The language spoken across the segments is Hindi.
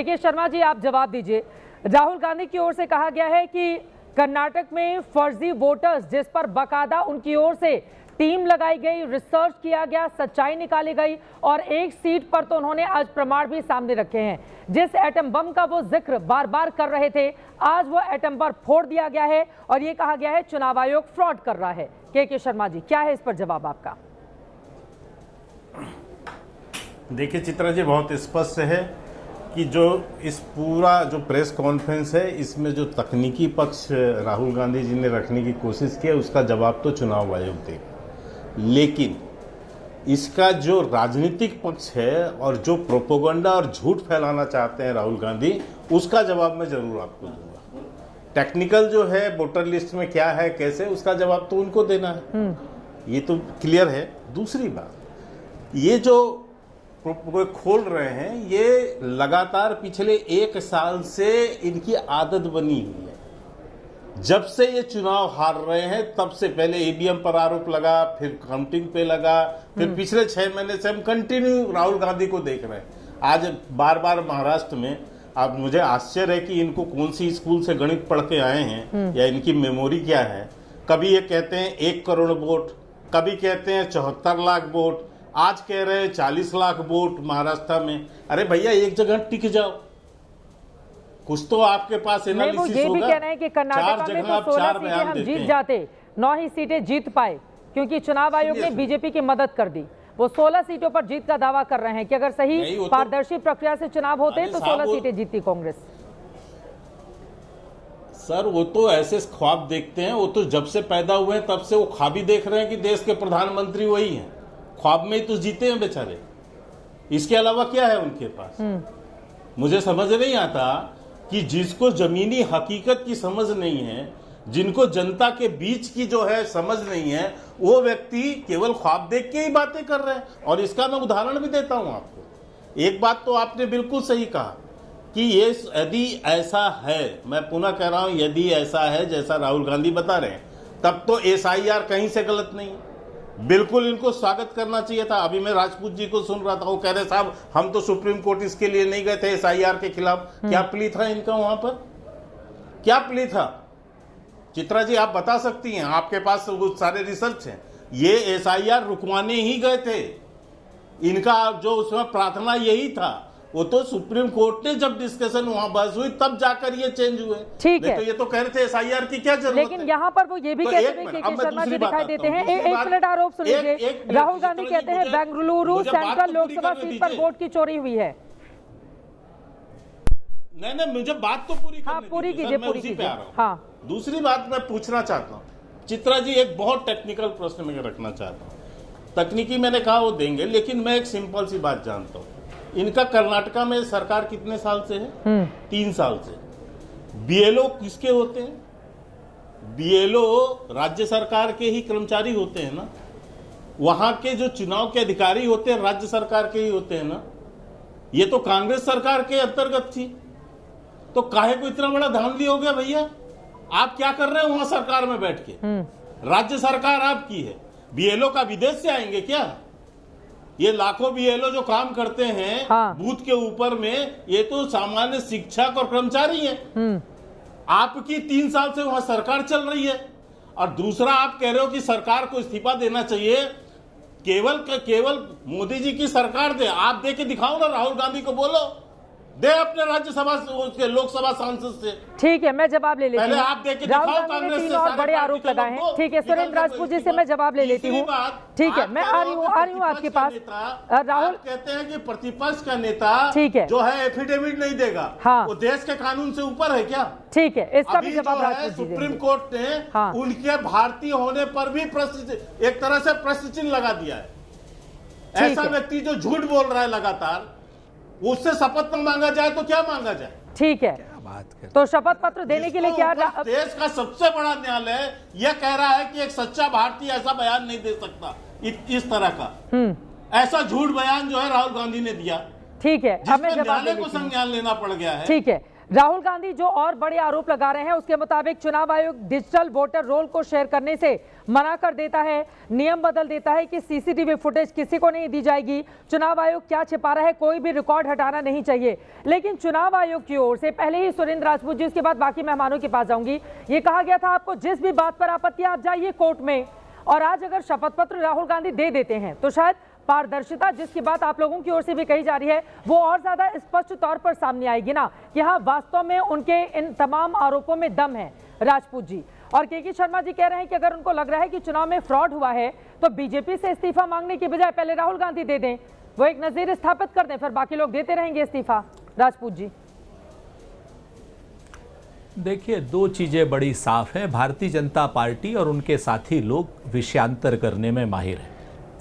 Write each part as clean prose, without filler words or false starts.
के शर्मा जी, आप जवाब दीजिए। राहुल गांधी की ओर से कहा गया है कि कर्नाटक में फर्जी वोटर्स, जिस पर बकायदा उनकी ओर से टीम लगाई गई, रिसर्च किया गया, सच्चाई निकाली गई और एक सीट पर तो उन्होंने आज प्रमाण भी सामने रखे हैं। जिस एटम बम का वो जिक्र बार बार कर रहे थे, आज वो एटम बम फोड़ दिया गया है और ये कहा गया है चुनाव आयोग फ्रॉड कर रहा है। के शर्मा जी, क्या है इस पर जवाब आपका? देखिए चित्रा जी, बहुत स्पष्ट है कि जो इस पूरा जो प्रेस कॉन्फ्रेंस है, इसमें जो तकनीकी पक्ष राहुल गांधी जी ने रखने की कोशिश की है, उसका जवाब तो चुनाव आयोग देगा। लेकिन इसका जो राजनीतिक पक्ष है और जो प्रोपोगंडा और झूठ फैलाना चाहते हैं राहुल गांधी, उसका जवाब मैं जरूर आपको दूंगा। टेक्निकल जो है वोटर लिस्ट में क्या है कैसे, उसका जवाब तो उनको देना है, ये तो क्लियर है। दूसरी बात, ये जो खोल रहे हैं, ये लगातार पिछले 1 साल से इनकी आदत बनी हुई है। जब से ये चुनाव हार रहे हैं तब से पहले ईवीएम पर आरोप लगा, फिर काउंटिंग पे लगा, फिर पिछले 6 महीने से हम कंटिन्यू राहुल गांधी को देख रहे हैं। आज बार बार महाराष्ट्र में, अब मुझे आश्चर्य है कि इनको कौन सी स्कूल से गणित पढ़ के आए हैं या इनकी मेमोरी क्या है। कभी ये कहते हैं 1 करोड़ वोट, कभी कहते हैं 74 लाख वोट, आज कह रहे हैं 40 लाख वोट महाराष्ट्र में। अरे भैया, एक जगह टिक जाओ, कुछ तो आपके पास एनालिसिस होगा। ये भी कह रहे हैं कि कर्नाटक में तो 16 सीटें हम जीत जाते, 9 ही सीटें जीत पाए क्योंकि चुनाव आयोग ने बीजेपी की मदद कर दी। वो 16 सीटों पर जीत का दावा कर रहे हैं कि अगर सही पारदर्शी प्रक्रिया से चुनाव होते तो 16 सीटें जीतती कांग्रेस। सर, वो तो ऐसे ख्वाब देखते हैं, वो तो जब से पैदा हुए हैं तब से वो ख्वाब ही देख रहे हैं कि देश के प्रधानमंत्री वही हैं। ख्वाब में ही तो जीते हैं बेचारे, इसके अलावा क्या है उनके पास? मुझे समझ नहीं आता कि जिसको जमीनी हकीकत की समझ नहीं है, जिनको जनता के बीच की जो है समझ नहीं है, वो व्यक्ति केवल ख्वाब देख के ही बातें कर रहे हैं। और इसका मैं उदाहरण भी देता हूं आपको। एक बात तो आपने बिल्कुल सही कहा कि ये यदि ऐसा है, मैं पुनः कह रहा हूं, यदि ऐसा है जैसा राहुल गांधी बता रहे हैं, तब तो SIR कहीं से गलत नहीं है। बिल्कुल इनको स्वागत करना चाहिए था। अभी मैं राजपूत जी को सुन रहा था, वो कह रहे साहब हम तो सुप्रीम कोर्ट इसके लिए नहीं गए थे SIR के खिलाफ। क्या प्ली था इनका वहां पर? क्या प्ली था? चित्रा जी आप बता सकती हैं, आपके पास वो सारे रिसर्च हैं। ये SIR रुकवाने ही गए थे, इनका जो उसमें प्रार्थना यही था। वो तो सुप्रीम कोर्ट ने जब डिस्कशन वहां बहस हुई तब जाकर ये चेंज हुए। ठीक है, तो ये तो कह रहे थे SIR की क्या जरूरत लेकिन यहाँ पर वो ये भी कहते हैं कि के शर्मा जी दिखाई देते हैं। एक मिनट आरोप सुन लीजिए। राहुल गांधी कहते हैं बेंगलुरु सेंट्रल लोकसभा सीट पर वोट की चोरी हुई है। नहीं, मुझे बात तो पूरी हाँ, पूरी कीजिए, पूरी कीजिए। हाँ, दूसरी बात मैं पूछना चाहता हूँ चित्रा जी, एक बहुत टेक्निकल प्रश्न मैं रखना चाहता हूँ। तकनीकी मैंने कहा वो देंगे, लेकिन मैं एक सिंपल सी बात जानता हूँ। इनका कर्नाटका में सरकार कितने साल से है? 3 साल से। BLO किसके होते हैं? BLO राज्य सरकार के ही कर्मचारी होते हैं ना। वहां के जो चुनाव के अधिकारी होते हैं राज्य सरकार के ही होते हैं ना। ये तो कांग्रेस सरकार के अंतर्गत थी, तो काहे को इतना बड़ा धांधली हो गया भैया? आप क्या कर रहे हैं वहां सरकार में बैठ के? राज्य सरकार आपकी है, BLO का विदेश से आएंगे क्या? ये लाखों BLO जो काम करते हैं बूथ के ऊपर में, ये तो सामान्य शिक्षक और कर्मचारी हैं। आपकी 3 साल से वहां सरकार चल रही है। और दूसरा, आप कह रहे हो कि सरकार को इस्तीफा देना चाहिए। केवल मोदी जी की सरकार दे, आप दे के दिखाओ ना। राहुल गांधी को बोलो दे अपने राज्यसभा के लोकसभा सांसद से। ठीक है, मैं जवाब ले लेती हूँ। राहुल गांधी ने 3 और बड़े आरोप लगाए हैं। ठीक है, सुरेंद्र राजपूत जी से मैं जवाब ले लेती हूँ। ठीक है, मैं आ रही हूँ आपके पास। राहुल कहते हैं कि प्रतिपक्ष का नेता ठीक है जो है एफिडेविट नहीं देगा। हाँ, वो देश के कानून से ऊपर है क्या? ठीक है, इसका भी जवाब राजपूत जी देंगे। सुप्रीम कोर्ट ने उनके भारतीय होने पर भी एक तरह से प्रश्न चिन्ह लगा दिया है। ऐसा व्यक्ति जो झूठ बोल रहा है लगातार, उससे शपथ न मांगा जाए तो क्या मांगा जाए? ठीक है, तो शपथ पत्र देने के लिए क्या? देश का सबसे बड़ा न्यायालय यह कह रहा है कि एक सच्चा भारतीय ऐसा बयान नहीं दे सकता, इस तरह का ऐसा झूठ बयान जो है राहुल गांधी ने दिया। ठीक है, अब मैं जवाब न्यायालय को संज्ञान लेना पड़ गया है। ठीक है, राहुल गांधी जो और बड़े आरोप लगा रहे हैं उसके मुताबिक चुनाव आयोग डिजिटल वोटर रोल को शेयर करने से मना कर देता है, नियम बदल देता है कि सीसीटीवी फुटेज किसी को नहीं दी जाएगी। चुनाव आयोग क्या छिपा रहा है, कोई भी रिकॉर्ड हटाना नहीं चाहिए। लेकिन चुनाव आयोग की ओर से पहले ही सुरेंद्र राजपूत जी, उसके बाद बाकी मेहमानों के पास जाऊंगी, ये कहा गया था आपको जिस भी बात पर आपत्ति आप जाइए कोर्ट में। और आज अगर शपथ पत्र राहुल गांधी दे देते हैं तो शायद पारदर्शिता जिसकी बात आप लोगों की ओर से भी कही जा रही है वो और ज्यादा स्पष्ट तौर पर सामने आएगी ना, कि हाँ वास्तव में उनके इन तमाम आरोपों में दम है। राजपूत जी और के शर्मा जी कह रहे हैं कि अगर उनको लग रहा है कि चुनाव में फ्रॉड हुआ है तो बीजेपी से इस्तीफा मांगने की बजाय पहले राहुल गांधी दे दें, वो एक नजीर स्थापित कर दें, फिर बाकी लोग देते रहेंगे इस्तीफा। राजपूत जी देखिए, दो चीजें बड़ी साफ है, भारतीय जनता पार्टी और उनके साथी लोग विषयांतर करने में माहिर हैं।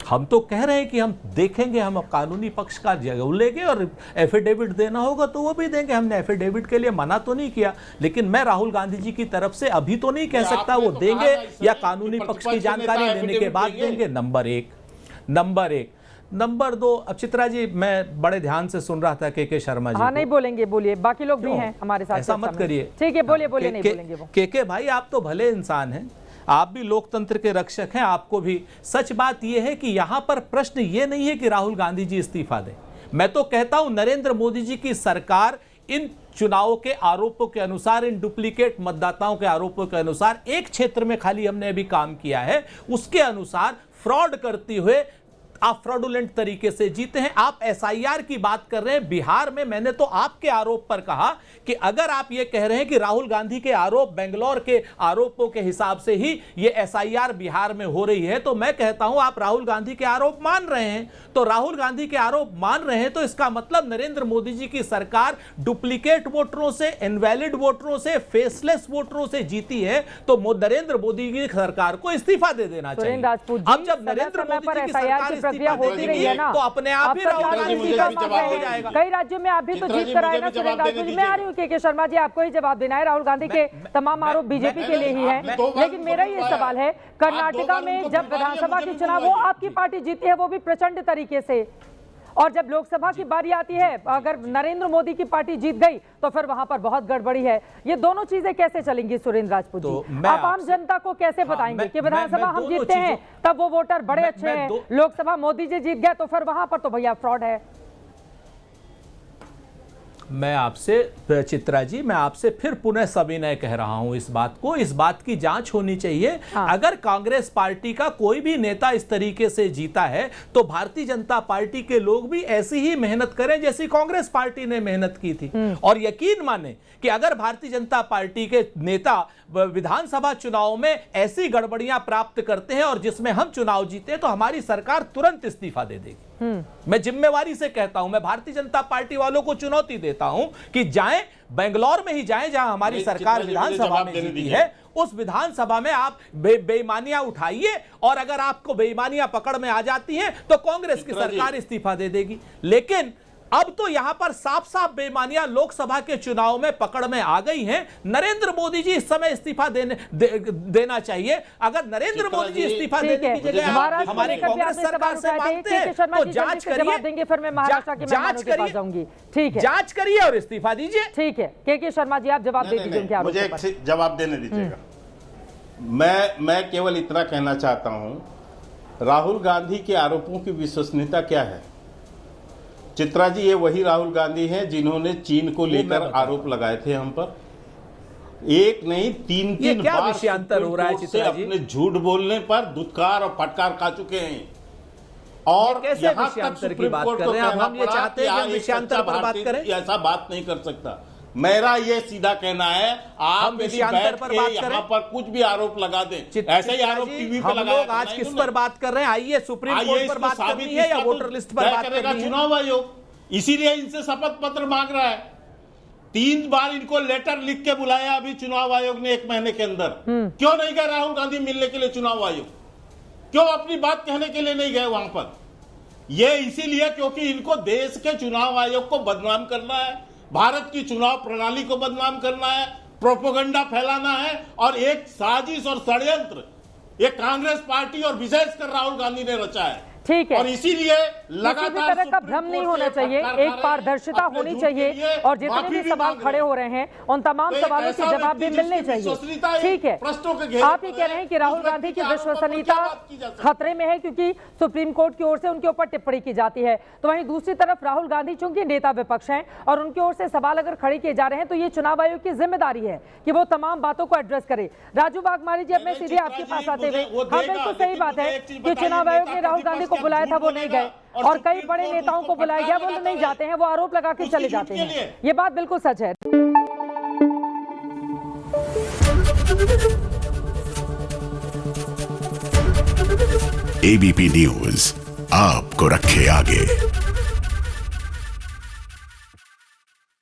हम तो कह रहे हैं कि हम देखेंगे, हम कानूनी पक्ष का जगह लेंगे और एफिडेविट देना होगा तो वो भी देंगे। हमने एफिडेविट के लिए मना तो नहीं किया, लेकिन मैं राहुल गांधी जी की तरफ से अभी तो नहीं कह सकता वो देंगे या कानूनी पक्ष की जानकारी लेने के बाद देंगे। नंबर एक। नंबर दो, अब चित्रा जी मैं बड़े ध्यान से सुन रहा था के शर्मा जी। हाँ नहीं बोलेंगे, बोलिए, बाकी लोग भी हैं हमारे साथ। ऐसा मत करिए, ठीक है, बोलिए नहीं बोलेंगे वो। के भाई आप तो भले इंसान हैं, आप भी लोकतंत्र के रक्षक हैं, आपको भी सच बात यह है कि यहां पर प्रश्न यह नहीं है कि राहुल गांधी जी इस्तीफा दें। मैं तो कहता हूं नरेंद्र मोदी जी की सरकार इन चुनावों के आरोपों के अनुसार, इन डुप्लीकेट मतदाताओं के आरोपों के अनुसार, एक क्षेत्र में खाली हमने अभी काम किया है उसके अनुसार फ्रॉड करते हुए आप फ्रॉडुलेंट तरीके से जीते हैं। आप एसआईआर की बात कर रहे हैं बिहार में। मैंने तो आपके आरोप पर कहा कि अगर आप ये कह रहे हैं कि राहुल गांधी के आरोप बेंगलोर के आरोपों के हिसाब से ही ये एसआईआर बिहार में हो रही है, तो मैं कहता हूं आप राहुल गांधी के आरोप मान रहे हैं। तो राहुल गांधी के आरोप मान रहे हैं तो इसका मतलब नरेंद्र मोदी जी की सरकार डुप्लीकेट वोटरों से, इनवैलिड वोटरों से, फेसलेस वोटरों से जीती है, तो नरेंद्र मोदी की सरकार को इस्तीफा दे देना चाहिए। अब जब नरेंद्र मोदी जी की सरकार प्रक्रिया होती रही है ना, तो अपने आप ही राहुल गांधी का जवाब हो जाएगा। कई राज्यों में आप भी तो जीत कर आए ना सुरेंद्र राजपूत जी। मैं आ रही हूँ के शर्मा जी, आपको ही जवाब देना है। राहुल गांधी के तमाम आरोप बीजेपी के लिए ही है, लेकिन मेरा ये सवाल है, कर्नाटका में जब विधानसभा के चुनाव हो आपकी पार्टी जीती है वो भी प्रचंड तरीके से, और जब लोकसभा की बारी आती है अगर नरेंद्र मोदी की पार्टी जीत गई तो फिर वहां पर बहुत गड़बड़ी है। ये दोनों चीजें कैसे चलेंगी सुरेंद्र राजपूत जी? आप आम जनता को कैसे बताएंगे कि विधानसभा हम जीतते हैं तब वो वोटर बड़े अच्छे हैं, लोकसभा मोदी जी जीत गए तो फिर वहां पर तो भैया फ्रॉड है। मैं आपसे चित्रा जी, मैं आपसे फिर पुनः सविनय कह रहा हूं इस बात की जांच होनी चाहिए। हाँ। अगर कांग्रेस पार्टी का कोई भी नेता इस तरीके से जीता है तो भारतीय जनता पार्टी के लोग भी ऐसी ही मेहनत करें जैसी कांग्रेस पार्टी ने मेहनत की थी। और यकीन माने कि अगर भारतीय जनता पार्टी के नेता विधानसभा चुनाव में ऐसी गड़बड़ियां प्राप्त करते हैं और जिसमें हम चुनाव जीते तो हमारी सरकार तुरंत इस्तीफा दे देगी। मैं जिम्मेवारी से कहता हूं, मैं भारतीय जनता पार्टी वालों को चुनौती देता हूं कि जाएं, बेंगलोर में ही जाएं जहां हमारी सरकार विधानसभा में जीती है, उस विधानसभा में आप बेईमानियां उठाइए और अगर आपको बेईमानियां पकड़ में आ जाती हैं तो कांग्रेस की सरकार इस्तीफा दे देगी। लेकिन अब तो यहां पर साफ साफ बेईमानियां लोकसभा के चुनाव में पकड़ में आ गई हैं। नरेंद्र मोदी जी इस समय इस्तीफा देना चाहिए। अगर नरेंद्र मोदी जी इस्तीफा देने की जगह हमारी कांग्रेस सरकार से मांगते हैं तो जांच करिए, देंगे, फिर मैं महाराष्ट्र के मेहमानों के पास जाऊंगी। ठीक है, जांच करिए और इस्तीफा दीजिए। ठीक है, के शर्मा जी आप जवाब दे दीजिए। मुझे एक जवाब देने दीजिएगा। मैं केवल इतना कहना चाहता हूं, राहुल गांधी के आरोपों की विश्वसनीयता क्या है? चित्रा जी, ये वही राहुल गांधी हैं जिन्होंने चीन को लेकर आरोप लगाए थे हम पर। एक नहीं, तीन बार विषयांतर हो रहा है चित्रा जी? अपने झूठ बोलने पर दुत्कार और फटकार खा चुके हैं। और कैसे विषयांतर की बात कर रहे हैं? हम ये चाहते हैं कि विषयांतर पर बात करें। ऐसा बात नहीं कर सकता। मेरा ये सीधा कहना है, आप विषयांतर पर बात करें, यहाँ पर कुछ भी आरोप लगा दें, ऐसे ही आरोप टीवी पे लगा। लोग आज किस पर बात कर रहे हैं? आइए, सुप्रीम कोर्ट पर बात करनी है या वोटर लिस्ट पर बात करनी है? चुनाव आयोग इसीलिए इनसे शपथ पत्र मांग रहा है। 3 बार इनको लेटर लिख के बुलाया अभी चुनाव आयोग ने 1 महीने के अंदर। क्यों नहीं गए राहुल गांधी मिलने के लिए चुनाव आयोग? क्यों अपनी बात कहने के लिए नहीं गए वहां पर? यह इसीलिए क्योंकि इनको देश के चुनाव आयोग को बदनाम करना है, भारत की चुनाव प्रणाली को बदनाम करना है, प्रोपेगेंडा फैलाना है और एक साजिश और षड्यंत्र ये कांग्रेस पार्टी और विशेषकर राहुल गांधी ने रचा है। ठीक है। और इसीलिए किसी भी तरह का भ्रम नहीं होना चाहिए, एक पारदर्शिता होनी चाहिए और जितने भी सवाल खड़े हो रहे हैं उन तमाम सवालों के जवाब भी मिलने चाहिए। ठीक है, आप ये कह रहे हैं कि राहुल गांधी की विश्वसनीयता खतरे में है क्योंकि सुप्रीम कोर्ट की ओर से उनके ऊपर टिप्पणी की जाती है, तो वहीं दूसरी तरफ राहुल गांधी चूंकि नेता विपक्ष हैं और उनकी ओर से सवाल अगर खड़े किए जा रहे हैं तो ये चुनाव आयोग की जिम्मेदारी है कि वो तमाम बातों को एड्रेस करे। राजू बागमारी जी, अब मैं सीधे आपके पास आते हुए, हाँ बिल्कुल सही बात है कि चुनाव आयोग ने राहुल गांधी को बुलाया था, वो नहीं गए, और कई बड़े नेताओं को बुलाया गया, वो नहीं जाते हैं, वो आरोप लगा के चले जाते हैं, ये बात बिल्कुल सच है। एबीपी न्यूज आपको रखे आगे।